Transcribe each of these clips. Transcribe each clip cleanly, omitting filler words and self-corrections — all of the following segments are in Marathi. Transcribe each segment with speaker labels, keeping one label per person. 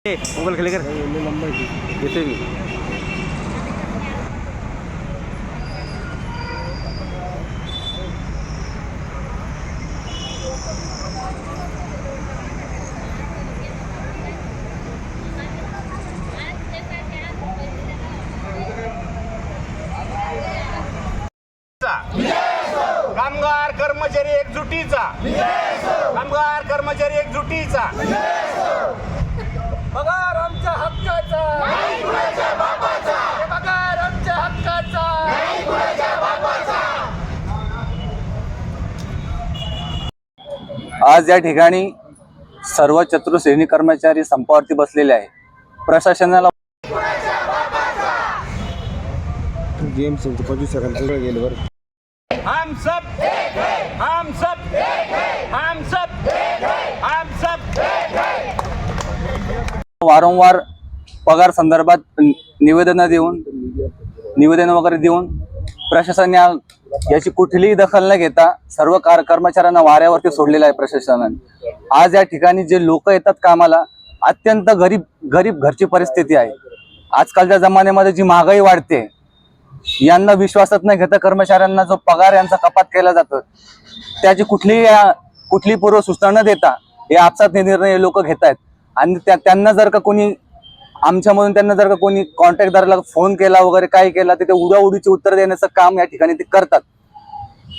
Speaker 1: मोबाईल खाली कर येते मी.
Speaker 2: कामगार कर्मचारी एकजुटीचा, कामगार कर्मचारी एकजुटीचा,
Speaker 3: पगार आमच्या हक्काचा,
Speaker 2: नाही कुणाच्या बापाचा,
Speaker 3: पगार आमच्या हक्काचा,
Speaker 2: नाही कुणाच्या बापाचा.
Speaker 4: आज या ठिकाणी सर्व चतुश्रेणी कर्मचारी संपावरती बसलेले आहे. प्रशासनाला
Speaker 1: गेम 25 सेकंड पुढे गेले बरं.
Speaker 2: हम सब एक है, हम सब एक है, हम सब एक है, हम सब एक है.
Speaker 4: वारंवार पगार संदर्भात निवेदन वगैरे देऊन प्रशासनाने याची कुठलीही दखल न घेता सर्व कर्मचाऱ्यांना वाऱ्यावरती सोडलेलं आहे प्रशासनाने. आज या ठिकाणी जे लोक येतात कामाला, अत्यंत गरीब घरची परिस्थिती आहे. आजकालच्या जमान्यामध्ये जी महागाई वाढते, यांना विश्वासात न घेता कर्मचाऱ्यांना जो पगार यांचा कपात केला जातो, त्याची कुठलीही पूर्व सूचना न देता हे आपसात निर्णय लोक घेत आहेत. आणि त्यांना जर का कोणी आमच्यामधून त्यांना जर का कोणी कॉन्ट्रॅक्टदाराला फोन केला वगैरे काय केला, तर ते उडाउडीची उत्तर देण्याचं काम या ठिकाणी ते करतात.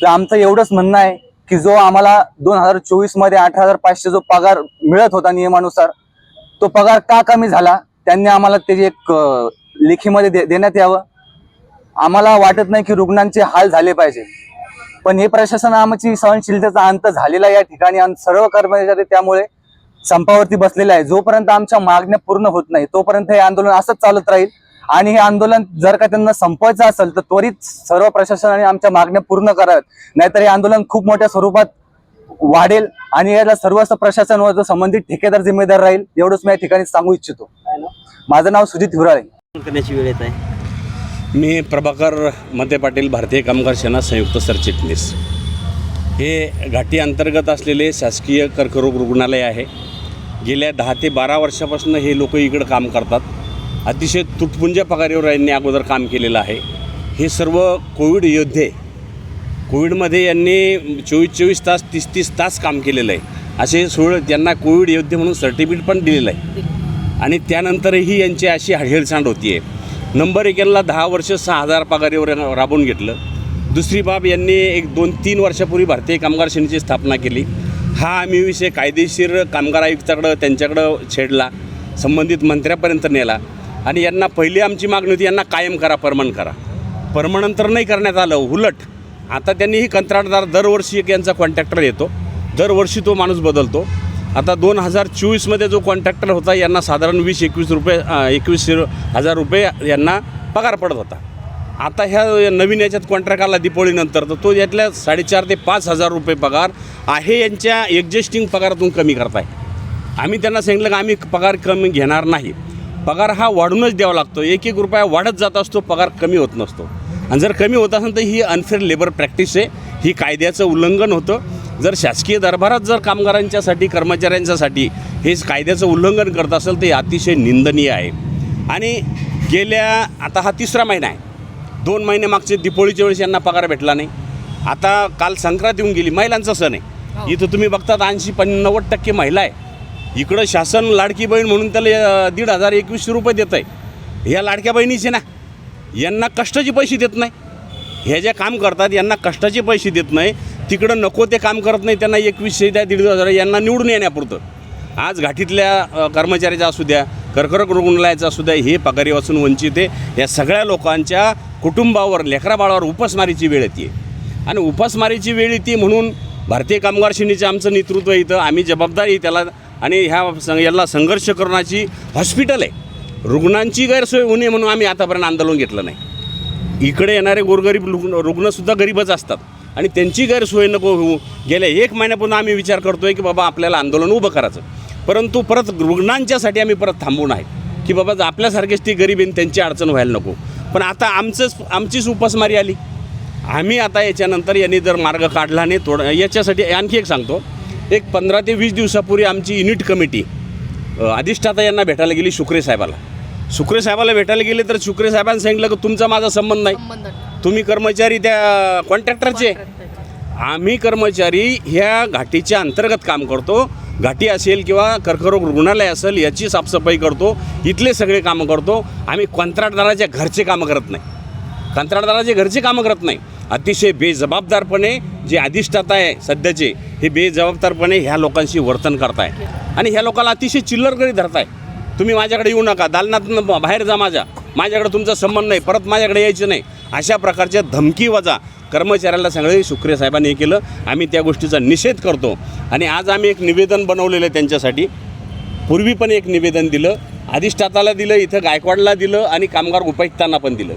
Speaker 4: तर आमचं एवढंच म्हणणं आहे की जो आम्हाला 2024 मध्ये 8,500 जो पगार मिळत होता नियमानुसार, तो पगार का कमी झाला, त्यांनी आम्हाला त्याची एक लेखीमध्ये देण्यात यावं. आम्हाला वाटत नाही की रुग्णांचे हाल झाले पाहिजे, पण हे प्रशासन आमची सहनशीलतेचा अंत झालेला या ठिकाणी आणि सर्व कर्मचारी त्यामुळे संपावरती बसलेले आहे. जोपर्यंत आमच्या मागण्या पूर्ण होत नाही तोपर्यंत हे आंदोलन असंच चालत राहील. आणि हे आंदोलन जर का त्यांना संपवायचं असेल तर त्वरित सर्व प्रशासनाने आमच्या मागण्या पूर्ण कराव्यात, नाहीतर हे आंदोलन खूप मोठ्या स्वरूपात वाढेल आणि याला सर्व प्रशासन व जो संबंधित ठेकेदार जिम्मेदार राहील, एवढंच मी या ठिकाणी सांगू इच्छितो. माझं नाव सुजित हिवराळे.
Speaker 1: करण्याची वेळ येत आहे.
Speaker 5: मी प्रभाकर मते पाटील, भारतीय कामगार सेना संयुक्त सरचिटणीस. हे घाटी अंतर्गत असलेले शासकीय कर्करोग रुग्णालय आहे. गेल्या 10 ते 12 वर्षापासून हे लोक इकडं काम करतात. अतिशय तुटपुंज पगारीवर यांनी अगोदर काम केलेलं आहे. हे सर्व कोविड योद्धे, कोविडमध्ये यांनी 24 तास 30 तास काम केलेलं आहे. असे त्यांना कोविड योद्धे म्हणून सर्टिफिकेट पण दिलेलं आहे. आणि त्यानंतरही यांची अशी हेळसांड होती आहे. नंबर 1 यांना 10 वर्ष 6,000 पगारीवर राबवून घेतलं. दुसरी बाब, यांनी 1-2-3 वर्षापूर्वी भारतीय कामगार सेनेची स्थापना केली. हा आम्ही विषय कायदेशीर कामगार आयुक्ताकडं त्यांच्याकडं छेडला, संबंधित मंत्र्यापर्यंत नेला. आणि यांना पहिली आमची मागणी होती, यांना कायम करा, परमनंट करा. परमनंट तर नाही करण्यात आलं. उलट आता त्यांनी ही कंत्राटदार दरवर्षी एक यांचा कॉन्ट्रॅक्टर येतो, दरवर्षी तो माणूस बदलतो. आता 2024 जो कॉन्ट्रॅक्टर होता, यांना साधारण 21,000 रुपये यांना पगार पडत होता. आता ह्या नवीन याच्यात कॉन्ट्रॅक्ट आला दिपोळीनंतर, तर तो यातल्या 4,500 ते 5,000 रुपये पगार आहे यांच्या एक्झिस्टिंग पगारातून कमी करताय. आम्ही त्यांना सांगितलं की आम्ही पगार कमी घेणार नाही. पगार हा वाढूनच द्यावा लागतो. 1-1 रुपया वाढत जात असतो, पगार कमी होत नसतो. आणि जर कमी होत असेल तर ही अनफेअर लेबर प्रॅक्टिस आहे, ही कायद्याचं उल्लंघन होतं. जर शासकीय दरबारात जर कामगारांच्यासाठी, कर्मचाऱ्यांच्यासाठी हे कायद्याचं उल्लंघन करत असेल तर हे अतिशय निंदनीय आहे. आणि आता हा 3रा महिना आहे. 2 महिने मागचे दिपोळीच्या वेळेस यांना पगार भेटला नाही. आता काल संक्रांत येऊन गेली, महिलांचा सण आहे. इथं तुम्ही बघतात 80-90% महिला आहे. इकडं शासन लाडकी बहीण म्हणून त्याला 1,500-2,100 रुपये देत आहे. ह्या लाडक्या बहिणीचे ना, यांना कष्टाचे पैसे देत नाही. ह्या ज्या काम करतात यांना कष्टाचे पैसे देत नाही. तिकडं नको ते काम करत नाही, त्यांना 2,100 द्या, 1,500 यांना निवडून येण्यापुरतं. आज घाटीतल्या कर्मचाऱ्याचा असू द्या, कर्करोग रुग्णालयाचा असू द्या, हे पगारी वाचून वंचित आहे. या सगळ्या लोकांच्या कुटुंबावर, लेकराबाळावर उपासमारीची वेळ येते. आणि उपासमारीची वेळ येते म्हणून भारतीय कामगार सेनेचं आमचं नेतृत्व इथं, आम्ही जबाबदारी त्याला. आणि याला संघर्ष करण्याची हॉस्पिटल आहे. रुग्णांची गैरसोय होऊ नये म्हणून आम्ही आतापर्यंत आंदोलन घेतलं नाही. इकडे येणारे गोरगरीब रुग्णसुद्धा गरीबच असतात आणि त्यांची गैरसोय नको होऊ. गेल्या 1 महिन्यापासून आम्ही विचार करतो आहे की बाबा आपल्याला आंदोलन उभं करायचं, परंतु परत रुग्णांच्यासाठी आम्ही परत थांबून आहे की बाबा आपल्यासारखेच ती गरीब आहे, त्यांची अडचण व्हायला नको. पण आता आमचीच उपासमारी आली. आम्ही आता याच्यानंतर यांनी जर मार्ग काढला नाही याच्यासाठी आणखी एक सांगतो. एक 15 ते 20 दिवसापूर्वी आमची युनिट कमिटी अधिष्ठाता यांना भेटायला गेली शुक्रे साहेबाला. शुक्रे साहेबाला भेटायला गेले तर शुक्रे साहेबांनी सांगितलं की तुमचा माझा संबंध नाही, तुम्ही कर्मचारी त्या कॉन्ट्रॅक्टरचे, आम्ही कर्मचारी ह्या घाटीच्या अंतर्गत काम करतो. घाटी असेल किंवा कर्करोग रुग्णालय असेल याची साफसफाई करतो, इथले सगळे कामं करतो. आम्ही कंत्राटदाराच्या घरचे कामं करत नाही, कंत्राटदाराचे घरचे कामं करत नाही. अतिशय बेजबाबदारपणे जे अधिष्ठाता आहे सध्याचे, हे बेजबाबदारपणे ह्या लोकांशी वर्तन करताय आणि ह्या लोकांना अतिशय चिल्लरकरी धरताय. तुम्ही माझ्याकडे येऊ नका, दालनातून बाहेर जा, माझ्याकडे तुमचा संबंध नाही, परत माझ्याकडे यायचं नाही, अशा प्रकारच्या धमकी वजा कर्मचाऱ्याला सगळे शुक्रे साहेबांनी हे केलं. आम्ही त्या गोष्टीचा निषेध करतो आणि आज आम्ही एक निवेदन बनवलेलं आहे त्यांच्यासाठी. पूर्वी पण एक निवेदन दिलं, अधिष्ठाताला दिलं, इथं गायकवाडला दिलं आणि कामगार उपायुक्तांना पण दिलं.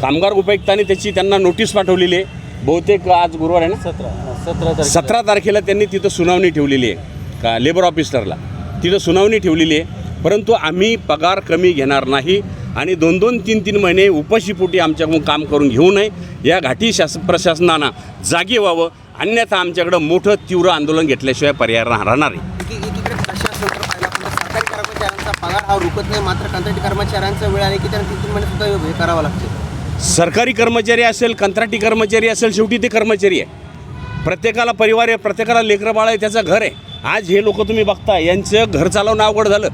Speaker 5: कामगार उपायुक्तांनी त्याची त्यांना नोटीस पाठवलेली आहे. बहुतेक आज गुरुवार आहे ना, 17 तारखेला त्यांनी तिथं सुनावणी ठेवलेली आहे का लेबर ऑफिसरला, तिथं सुनावणी ठेवलेली आहे. परंतु आम्ही पगार कमी घेणार नाही आणि 2-2, 3-3 महिने उपाशीपोटी आमच्याकडून काम करून घेऊ नये. या घाटी प्रशासनानं जागे व्हावं, अन्यथा आमच्याकडं मोठं तीव्र आंदोलन घेतल्याशिवाय पर्याय राहणार आहे.
Speaker 6: एकीकडे प्रशासन तर पाहिलं आपण सरकारी कर्मचाऱ्यांचा पगार हा रुकत नाही, मात्र कंत्राटी कर्मचाऱ्यांचा वेळ आले की त्यांना 3-3 महिने सुद्धा हे करावं लागतं.
Speaker 5: सरकारी कर्मचारी असेल, कंत्राटी कर्मचारी असेल, शेवटी ते कर्मचारी आहे. प्रत्येकाला परिवार आहे, प्रत्येकाला लेकरं बाळ आहे, त्याचं घर आहे. आज हे लोक तुम्ही बघता, यांचं घर चालवणं अवघड झालं.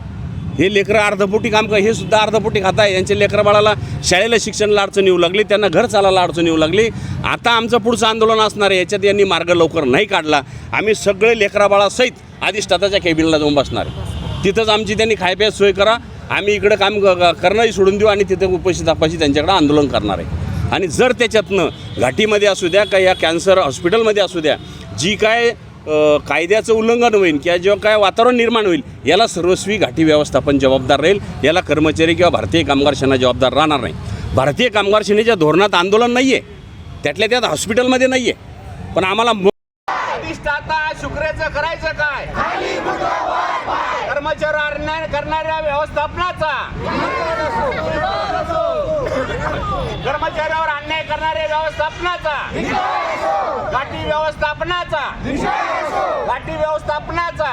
Speaker 5: हे लेकरं अर्धपोटी काम हे सुद्धा अर्धपोटी खात आहे. यांच्या लेकरं बाळाला शाळेला शिक्षणाला अडचण येऊ लागली, त्यांना घर चालायला अडचण येऊ लागली. आता आमचं पुढचं आंदोलन असणार आहे. याच्यात यांनी मार्ग लवकर नाही काढला, आम्ही सगळे लेकरा बाळासहित अधिष्ठाताच्या केबिनला जाऊन बसणार आहे. तिथंच आमची त्यांनी खायप्यास सोय करा, आम्ही इकडं काम करणंही सोडून देऊ आणि तिथं उपाशी तापाशी त्यांच्याकडे आंदोलन करणार आहे. आणि जर त्याच्यातनं घाटीमध्ये असू द्या का या कॅन्सर हॉस्पिटलमध्ये असू द्या, जी काय कायद्याचं उल्लंघन होईल किंवा जेव्हा काय वातावरण निर्माण होईल, याला सर्वस्वी घाटी व्यवस्थापन जबाबदार राहील. याला कर्मचारी किंवा भारतीय कामगार सेना जबाबदार राहणार नाही. भारतीय कामगार सेनेच्या धोरणात आंदोलन नाही आहे, त्यातल्या त्यात हॉस्पिटलमध्ये नाही आहे. पण आम्हाला
Speaker 2: अधिष्ठाता शुक्रेचं करायचं काय? कर्मचाऱ्यांवर अन्याय करणाऱ्या व्यवस्थापनाचा, कर्मचाऱ्यावर अन्याय करणाऱ्या व्यवस्थापनाचा, घाटी व्यवस्थापनाचा, घाटी व्यवस्थापनाचा,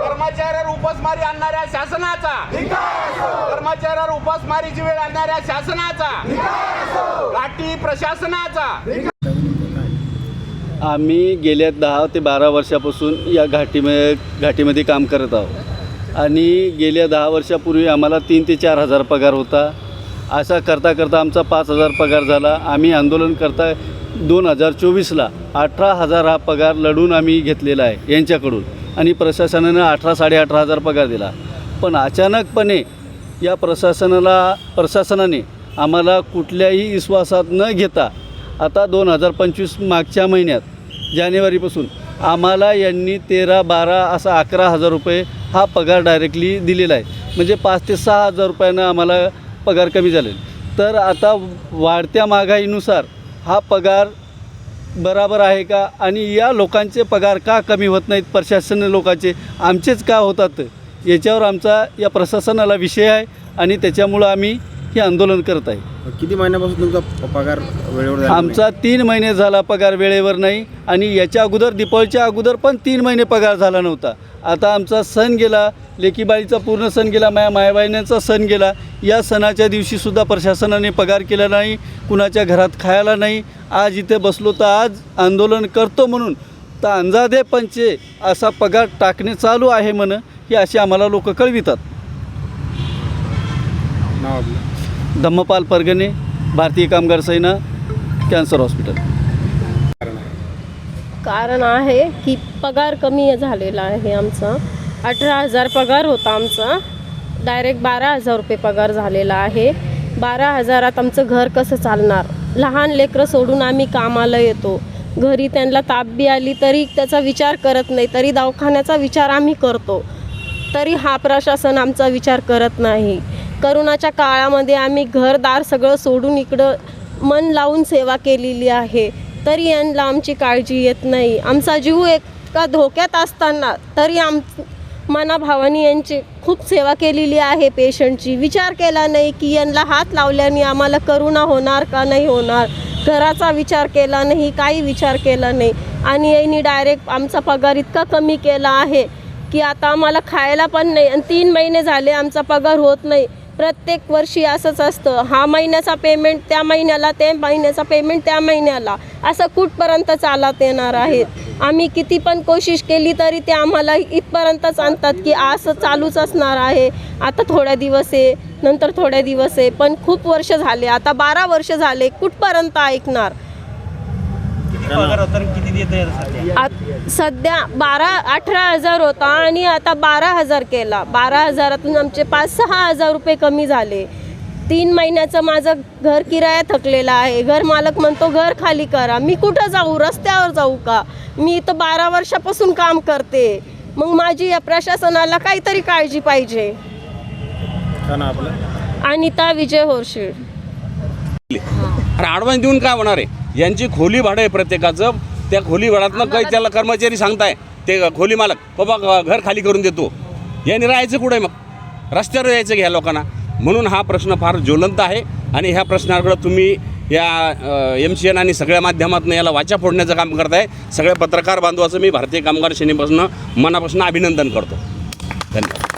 Speaker 2: कर्मचाऱ्यावर उपासमारी आणणाऱ्या शासनाचा, कर्मचाऱ्यावर उपासमारीची वेळ आणणाऱ्या शासनाचा, घाटी प्रशासनाचा.
Speaker 7: आम्ही गेल्या 10 ते 12 वर्षापासून या घाटीमध्ये काम करत आहोत आणि गेल्या 10 वर्षापूर्वी आम्हाला 3 ते 4 हजार पगार होता. असा करता करता आमचा 5,000 पगार झाला. आम्ही आंदोलन करता 2024ला 18,000 हा पगार लढून आम्ही घेतलेला आहे यांच्याकडून आणि प्रशासनानं 18-18,500 पगार दिला. पण अचानकपणे या प्रशासनाने आम्हाला कुठल्याही विश्वासात न घेता आता 2025 मागच्या महिन्यात जानेवारीपासून आम्हाला यांनी 13-12 असा 11,000 रुपये हा पगार डायरेक्टली दिलेला आहे. म्हणजे 5 ते 6 हजार रुपयानं आम्हाला पगार कमी झाले. तर आता वाढत्या महागाईनुसार हा पगार बराबर आहे का आणि या लोकांचे पगार का कमी होत नाहीत, प्रशासन लोकांचे आमचेच का होतात, याच्यावर आमचा या प्रशासनाला विषय आहे आणि त्याच्यामुळं आम्ही हे आंदोलन करत आहे.
Speaker 1: किती महिन्यापासून तुमचा पगार वेळेवर
Speaker 7: आमचा 3 महिने झाला पगार वेळेवर नाही आणि याच्या अगोदर दीपावलीच्या अगोदर पण 3 महिने पगार झाला नव्हता. आता आमचा सण गेला, लेकीबाळीचा पूर्ण सण गेला, मायाबाईंचा सण गेला. या सणाच्या दिवशीसुद्धा प्रशासनाने पगार केला नाही, कुणाच्या घरात खायला नाही. आज इथे बसलो तर आज आंदोलन करतो म्हणून तर अंजादे पंचे असा पगार टाकणे चालू आहे म्हण, हे असे आम्हाला लोक कळवितात.
Speaker 1: नाव आपलं?
Speaker 7: धम्मपाल परगणे, भारतीय कामगार सेना, कॅन्सर हॉस्पिटल.
Speaker 8: कारण आहे की पगार कमी झालेला आहे. आमचा 18,000 पगार होता, आमचा डायरेक्ट 12,000 रुपये पगार झालेला आहे. 12,000त आमचं घर कसं चालणार? लहान लेकरं सोडून आम्ही कामाला येतो, घरी त्यांना ताप बी आली तरी त्याचा विचार करत नाही, तरी दवाखान्याचा विचार आम्ही करतो, तरी हा प्रशासन आमचा विचार करत नाही. करोनाच्या काळामध्ये आम्ही घरदार सगळं सोडून इकडं मन लावून सेवा केलेली आहे, तरी यांना आमची काळजी येत नाही. आमचा जीव एका धोक्यात असताना तरी मनाभावानी यांची खूप सेवा केलेली आहे. पेशंटची विचार केला नाही की यांना हात लावल्याने आम्हाला करोना होणार का नाही होणार, घराचा विचार केला नाही, काही विचार केला नाही. आणि यांनी डायरेक्ट आमचा पगार इतका कमी केला आहे की आता आम्हाला खायला पण नाही आणि 3 महिने झाले आमचा पगार होत नाही. प्रत्येक वर्षी असंच असतं, हा महिन्याचा पेमेंट त्या महिन्याला, त्या महिन्याचा पेमेंट त्या महिन्याला, असं कुठपर्यंत चालत येणार आहेत. आम्ही किती पण कोशिश केली तरी ते आम्हाला इथपर्यंतच आणतात की असं चालूच असणार आहे. आता थोड्या दिवस आहे, नंतर थोड्या दिवस आहे, पण खूप वर्ष झाले, आता 12 वर्ष झाले, कुठपर्यंत ऐकणार. सध्या 18,000 होता आणि आता 12,000 केला. 12,000तून आमचे 5-6 हजार रुपये कमी झाले. 3 महिन्याचं माझं घर किराया थकलेला आहे. घर मालक म्हणतो घर खाली करा. मी कुठं जाऊ, रस्त्यावर जाऊ का? मी इथं 12 वर्षापासून काम करते. मग माझी या प्रशासनाला काहीतरी काळजी पाहिजे. अनिता विजय होरशेड.
Speaker 5: अरे ॲडव्हान्स देऊन काय होणार आहे? यांची खोली भाडं आहे प्रत्येकाचं, त्या खोली भाड्यातनं काही त्याला कर्मचारी सांगताय ते खोली मालक बाबा घर खाली करून देतो. यांनी राहायचं कुठे मग? रस्त्यावर यायचं घ्या लोकांना. म्हणून हा प्रश्न फार ज्वलंत आहे आणि ह्या प्रश्नाकडं तुम्ही या MCN आणि सगळ्या माध्यमातून याला वाचा फोडण्याचं काम करताय. सगळ्या पत्रकार बांधवाचं मी भारतीय कामगार सेनेपासून मनापासून अभिनंदन करतो. धन्यवाद.